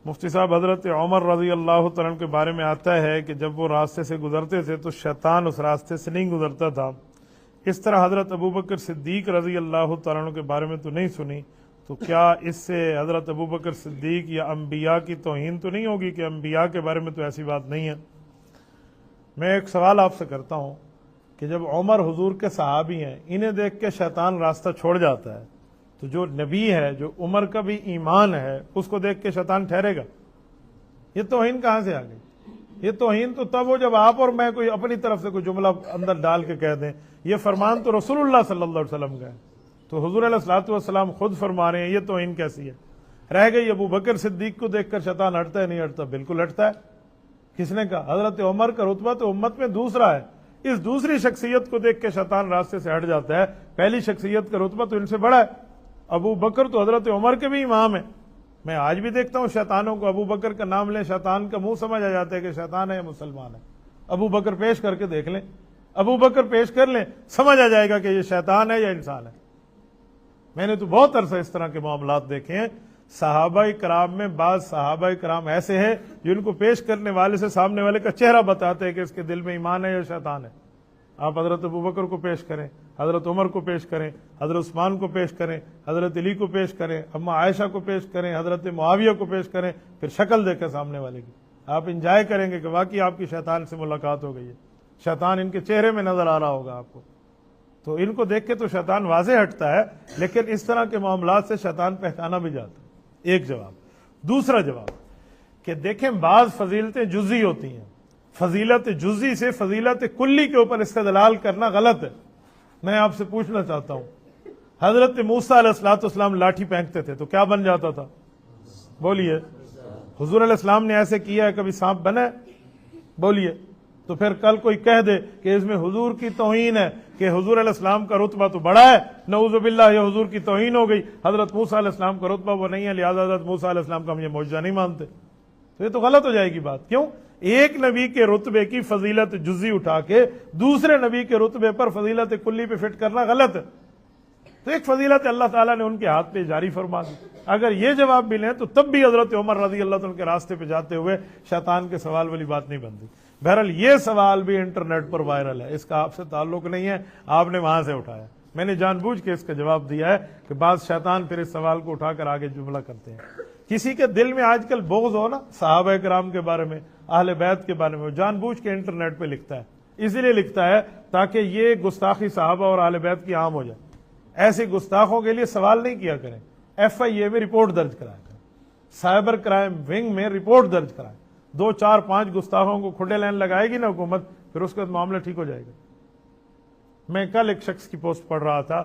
مفتی صاحب، حضرت عمر رضی اللہ تعالیٰ عنہ کے بارے میں آتا ہے کہ جب وہ راستے سے گزرتے تھے تو شیطان اس راستے سے نہیں گزرتا تھا۔ اس طرح حضرت ابوبکر صدیق رضی اللہ تعالیٰ عنہ کے بارے میں تو نہیں سنی، تو کیا اس سے حضرت ابوبکر صدیق یا انبیاء کی توہین تو نہیں ہوگی کہ انبیاء کے بارے میں تو ایسی بات نہیں ہے؟ میں ایک سوال آپ سے کرتا ہوں کہ جب عمر حضور کے صحابی ہیں، انہیں دیکھ کے شیطان راستہ چھوڑ جاتا ہے، تو جو نبی ہے، جو عمر کا بھی ایمان ہے، اس کو دیکھ کے شیطان ٹھہرے گا؟ یہ توہین کہاں سے آ گئی؟ یہ توہین تو تب ہو جب آپ اور میں کوئی اپنی طرف سے کوئی جملہ اندر ڈال کے کہہ دیں۔ یہ فرمان تو رسول اللہ صلی اللہ علیہ وسلم کا ہے، تو حضور علیہ الصلوۃ والسلام خود فرما رہے ہیں، یہ توہین کیسی ہے؟ رہ گئی ابو بکر صدیق کو دیکھ کر شیطان ہٹتا ہے نہیں ہٹتا؟ بالکل ہٹتا ہے۔ کس نے کہا؟ حضرت عمر کا رتبہ تو امت میں دوسرا ہے، اس دوسری شخصیت کو دیکھ کے شیطان راستے سے ہٹ جاتا ہے، پہلی شخصیت کا رتبہ تو ان سے بڑا ہے۔ ابو بکر تو حضرت عمر کے بھی امام ہیں۔ میں آج بھی دیکھتا ہوں شیطانوں کو ابو بکر کا نام لیں، شیطان کا منہ سمجھ آ جاتا ہے کہ شیطان ہے یا مسلمان ہے۔ ابو بکر پیش کر کے دیکھ لیں، ابو بکر پیش کر لیں، سمجھ آ جائے گا کہ یہ شیطان ہے یا انسان ہے۔ میں نے تو بہت عرصہ اس طرح کے معاملات دیکھے ہیں۔ صحابہ کرام میں بعض صحابہ کرام ایسے ہیں جن کو پیش کرنے والے سے سامنے والے کا چہرہ بتاتے ہیں کہ اس کے دل میں ایمان ہے یا شیطان ہے۔ آپ حضرت ابوبکر کو پیش کریں، حضرت عمر کو پیش کریں، حضرت عثمان کو پیش کریں، حضرت علی کو پیش کریں، اما عائشہ کو پیش کریں، حضرت معاویہ کو پیش کریں، پھر شکل دیکھیں سامنے والے کی، آپ انجوائے کریں گے کہ واقعی آپ کی شیطان سے ملاقات ہو گئی ہے، شیطان ان کے چہرے میں نظر آ رہا ہوگا آپ کو۔ تو ان کو دیکھ کے تو شیطان واضح ہٹتا ہے، لیکن اس طرح کے معاملات سے شیطان پہچانا بھی جاتا ہے۔ ایک جواب۔ دوسرا جواب کہ دیکھیں بعض فضیلتیں جزئی ہوتی ہیں، فضیلت جزئی سے فضیلت کلی کے اوپر استدلال کرنا غلط ہے۔ میں آپ سے پوچھنا چاہتا ہوں، حضرت موسیٰ علیہ السلام لاٹھی پھینکتے تھے تو کیا بن جاتا تھا؟ بولیے۔ حضور علیہ السلام نے ایسے کیا ہے، کبھی سانپ بنا ہے؟ بولیے۔ تو پھر کل کوئی کہہ دے کہ اس میں حضور کی توہین ہے، کہ حضور علیہ السلام کا رتبہ تو بڑا ہے، نعوذ باللہ یہ حضور کی توہین ہو گئی، حضرت موسیٰ علیہ السلام کا رتبہ وہ نہیں ہے، لہذا حضرت موسیٰ علیہ السلام کا ہم یہ معجزہ نہیں مانتے، تو یہ تو غلط ہو جائے گی بات۔ کیوں؟ ایک نبی کے رتبے کی فضیلت جزئی اٹھا کے دوسرے نبی کے رتبے پر فضیلت کلی پہ فٹ کرنا غلط ہے۔ تو ایک فضیلت اللہ تعالیٰ نے ان کے ہاتھ پہ جاری فرما دی۔ اگر یہ جواب بھی لیں تو تب بھی حضرت عمر رضی اللہ عنہ کے راستے پہ جاتے ہوئے شیطان کے سوال والی بات نہیں بنتی۔ بہرحال یہ سوال بھی انٹرنیٹ پر وائرل ہے، اس کا آپ سے تعلق نہیں ہے، آپ نے وہاں سے اٹھایا۔ میں نے جان بوجھ کے اس کا جواب دیا ہے کہ بعض شیطان پھر اس سوال کو اٹھا کر آگے جملہ کرتے ہیں۔ کسی کے دل میں آج کل بغض ہو نا صحابہ کرام کے بارے میں، اہل بیت کے بارے میں، وہ جان بوجھ کے انٹرنیٹ پہ لکھتا ہے، اسی لیے لکھتا ہے تاکہ یہ گستاخی صحابہ اور اہل بیت کی عام ہو جائے۔ ایسے گستاخوں کے لیے سوال نہیں کیا کریں، FIA میں رپورٹ درج کرایا کریں، سائبر کرائم ونگ میں رپورٹ درج کرائیں۔ 2 4 5 گستاخوں کو کھڈے لائن لگائے گی نا حکومت، پھر اس کے بعد معاملہ ٹھیک ہو جائے گا۔ میں کل ایک شخص کی پوسٹ پڑھ رہا تھا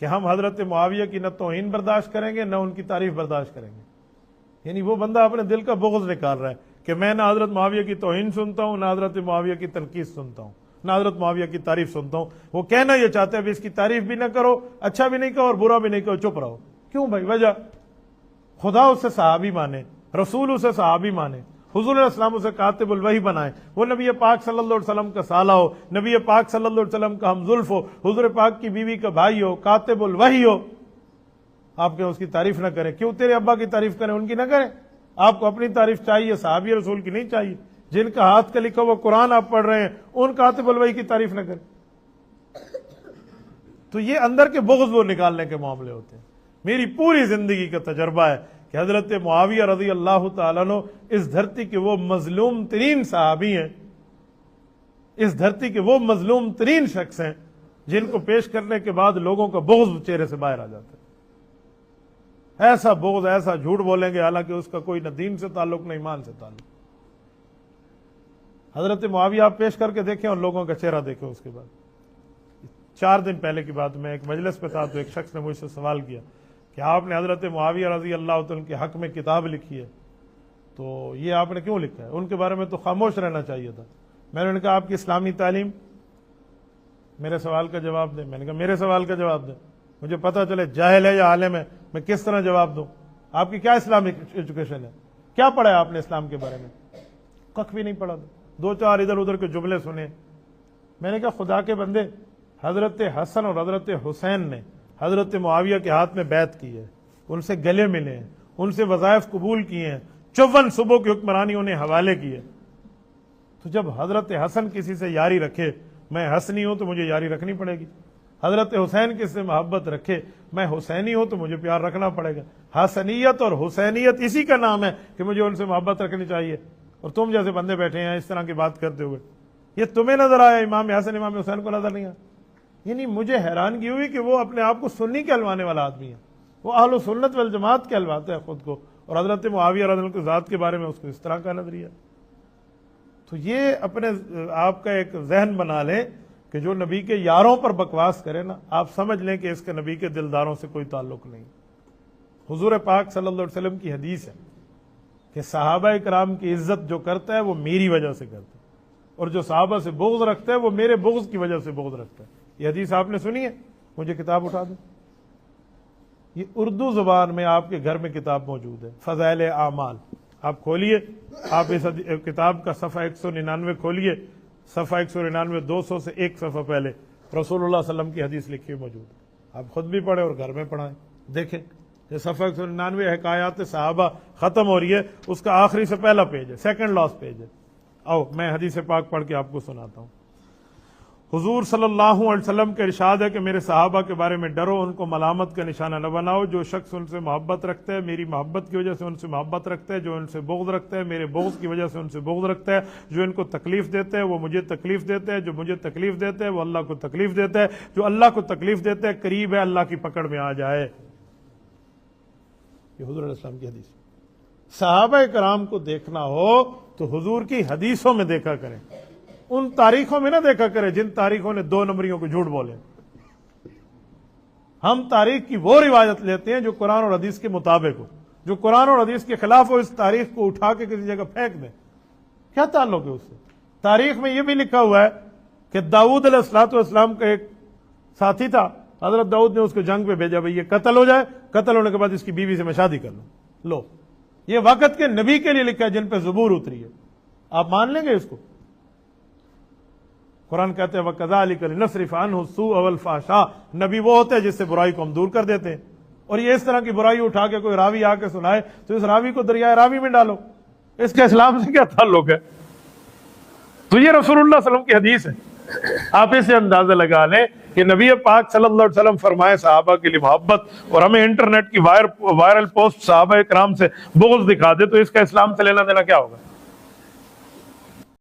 کہ ہم حضرت معاویہ کی نہ توہین برداشت کریں گے نہ ان کی تعریف برداشت کریں گے۔ یعنی وہ بندہ اپنے دل کا بغض نکال رہا ہے کہ میں نہ حضرت معاویہ کی توہین سنتا ہوں، نہ حضرت معاویہ کی تنقید سنتا ہوں، نہ حضرت معاویہ کی تعریف سنتا ہوں۔ وہ کہنا یہ چاہتے ہیں اس کی تعریف بھی نہ کرو، اچھا بھی نہیں کہو اور برا بھی نہیں کہو، چپ رہو۔ کیوں بھائی؟ وجہ خدا اسے صحابی مانے، رسول اسے صحابی مانے، حضور علیہ السلام اسے کاتب الوحی بنائے، وہ نبی پاک صلی اللہ علیہ وسلم کا سالہ ہو، نبی پاک صلی اللہ علیہ وسلم کا ہمزلف ہو، حضور پاک کی بیوی کا بھائی ہو، کاتب الوحی ہو، آپ کہ اس کی تعریف نہ کریں؟ کیوں تیرے ابا کی تعریف کریں، ان کی نہ کریں؟ آپ کو اپنی تعریف چاہیے، صحابی رسول کی نہیں چاہیے۔ جن کا ہاتھ کا لکھا ہوا قرآن آپ پڑھ رہے ہیں ان کاتب الوحی کی تعریف نہ کریں۔ تو یہ اندر کے بغض وہ نکالنے کے معاملے ہوتے ہیں۔ میری پوری زندگی کا تجربہ ہے کہ حضرت معاویہ رضی اللہ تعالیٰ عنہ اس دھرتی کے وہ مظلوم ترین صحابی ہیں، اس دھرتی کے وہ مظلوم ترین شخص ہیں جن کو پیش کرنے کے بعد لوگوں کا بغض چہرے سے باہر آ جاتا ہے۔ ایسا بغض، ایسا جھوٹ بولیں گے حالانکہ اس کا کوئی نہ دین سے تعلق نہ ایمان سے تعلق۔ حضرت معاویہ آپ پیش کر کے دیکھیں اور لوگوں کا چہرہ دیکھیں۔ اس کے بعد 4 دن پہلے کی بات، میں ایک مجلس پہ تھا تو ایک شخص نے مجھ سے سوال کیا کہ آپ نے حضرت معاویہ رضی اللہ تعالیٰ کے حق میں کتاب لکھی ہے، تو یہ آپ نے کیوں لکھا ہے؟ ان کے بارے میں تو خاموش رہنا چاہیے تھا۔ میں نے کہا آپ کی اسلامی تعلیم، میرے سوال کا جواب دیں۔ میں نے کہا میرے سوال کا جواب دیں، مجھے پتہ چلے جاہل ہے یا عالم ہے، میں کس طرح جواب دوں؟ آپ کی کیا اسلامک ایجوکیشن ہے؟ کیا پڑھا ہے آپ نے اسلام کے بارے میں؟ کخ بھی نہیں پڑھا تھا، 2 4 ادھر ادھر کے جملے سنے۔ میں نے کہا خدا کے بندے، حضرت حسن اور حضرت حسین نے حضرت معاویہ کے ہاتھ میں بیعت کی ہے، ان سے گلے ملے ہیں، ان سے وظائف قبول کیے ہیں، 54 صوبوں کی حکمرانی انہیں حوالے کی ہے۔ تو جب حضرت حسن کسی سے یاری رکھے، میں حسنی ہوں تو مجھے یاری رکھنی پڑے گی، حضرت حسین کس سے محبت رکھے، میں حسینی ہوں تو مجھے پیار رکھنا پڑے گا۔ حسنیت اور حسینیت اسی کا نام ہے کہ مجھے ان سے محبت رکھنی چاہیے، اور تم جیسے بندے بیٹھے ہیں اس طرح کی بات کرتے ہوئے، یہ تمہیں نظر آیا، امام حسن امام حسین کو نظر نہیں آیا؟ یعنی مجھے حیرانگی ہوئی کہ وہ اپنے آپ کو سنی کہلوانے والا آدمی ہے، وہ اہل سنت والجماعت کہلواتا ہے خود کو، اور حضرت معاویہ رضی اللہ عنہ کی ذات کے بارے میں اس کو اس طرح کا نظریہ۔ تو یہ اپنے آپ کا ایک ذہن بنا لیں کہ جو نبی کے یاروں پر بکواس کرے نا، آپ سمجھ لیں کہ اس کے نبی کے دلداروں سے کوئی تعلق نہیں۔ حضور پاک صلی اللہ علیہ وسلم کی حدیث ہے کہ صحابہ کرام کی عزت جو کرتا ہے وہ میری وجہ سے کرتا ہے، اور جو صحابہ سے بغض رکھتا ہے وہ میرے بغض کی وجہ سے بغض رکھتا ہے۔ یہ حدیث آپ نے سنی ہے؟ مجھے کتاب اٹھا دیں، یہ اردو زبان میں آپ کے گھر میں کتاب موجود ہے، فضائل اعمال۔ آپ کھولیے، آپ اس کتاب کا صفحہ 199 کھولیے، صفحہ 199 200 سے ایک صفحہ پہلے رسول اللہ صلی اللہ علیہ وسلم کی حدیث لکھی ہوئی موجود ہے، آپ خود بھی پڑھیں اور گھر میں پڑھائیں۔ دیکھیں یہ صفحہ 199 حکایات صحابہ ختم ہو رہی ہے، اس کا آخری سے پہلا پیج ہے، سیکنڈ لاسٹ پیج ہے۔ آؤ میں حدیث پاک پڑھ کے آپ کو سناتا ہوں۔ حضور صلی اللہ علیہ وسلم کا ارشاد ہے کہ میرے صحابہ کے بارے میں ڈرو، ان کو ملامت کا نشانہ نہ بناؤ۔ جو شخص ان سے محبت رکھتا ہے میری محبت کی وجہ سے ان سے محبت رکھتا ہے، جو ان سے بغض رکھتا ہے میرے بغض کی وجہ سے ان سے بغض رکھتا ہے، جو ان کو تکلیف دیتا ہے وہ مجھے تکلیف دیتا ہے، جو مجھے تکلیف دیتا ہے وہ اللہ کو تکلیف دیتا ہے، جو اللہ کو تکلیف دیتا ہے قریب ہے اللہ کی پکڑ میں آ جائے۔ یہ حضور علیہ السلام کی حدیث۔ صحابہ کرام کو دیکھنا ہو تو حضور کی حدیثوں میں دیکھا کریں، ان تاریخوں میں نہ دیکھا کرے جن تاریخوں نے 2 نمبریوں کو جھوٹ بولے۔ ہم تاریخ کی وہ روایت لیتے ہیں جو قرآن اور حدیث کے مطابق ہو، جو قرآن اور حدیث کے خلاف ہو اس تاریخ کو اٹھا کے کسی جگہ پھینک دیں۔ کیا تعلق ہے اس سے؟ تاریخ میں یہ بھی لکھا ہوا ہے کہ داؤد علیہ السلام کا ایک ساتھی تھا، حضرت داؤد نے اس کو جنگ پہ بھیجا، بھئی یہ قتل ہو جائے، قتل ہونے کے بعد اس کی بیوی سے میں شادی کر لوں۔ لو، یہ وقت کے نبی کے لیے لکھا ہے جن پہ زبور اتری ہے، آپ مان لیں گے اس کو؟ قرآن کہتے ہیں وَكَذَلِكَ لِنَصْرِفَ عَنْهُ السُّوءَ وَالْفَحْشَاءَ، نبی وہ ہوتے ہیں جس سے برائی کو ہم دور کر دیتے ہیں، اور یہ اس طرح کی برائی اٹھا کے کوئی راوی آ کے سنائے تو اس راوی کو دریائے راوی میں ڈالو، اس کا اسلام سے کیا تعلق ہے؟ تو یہ رسول اللہ صلی اللہ علیہ وسلم کی حدیث ہے، آپ اسے اندازہ لگا لیں کہ نبی پاک صلی اللہ علیہ وسلم فرمائے صحابہ کے لیے محبت، اور ہمیں انٹرنیٹ کی وائرل پوسٹ صحابہ کرام سے بغض دکھا دے، تو اس کا اسلام سے لینا دینا کیا ہوگا؟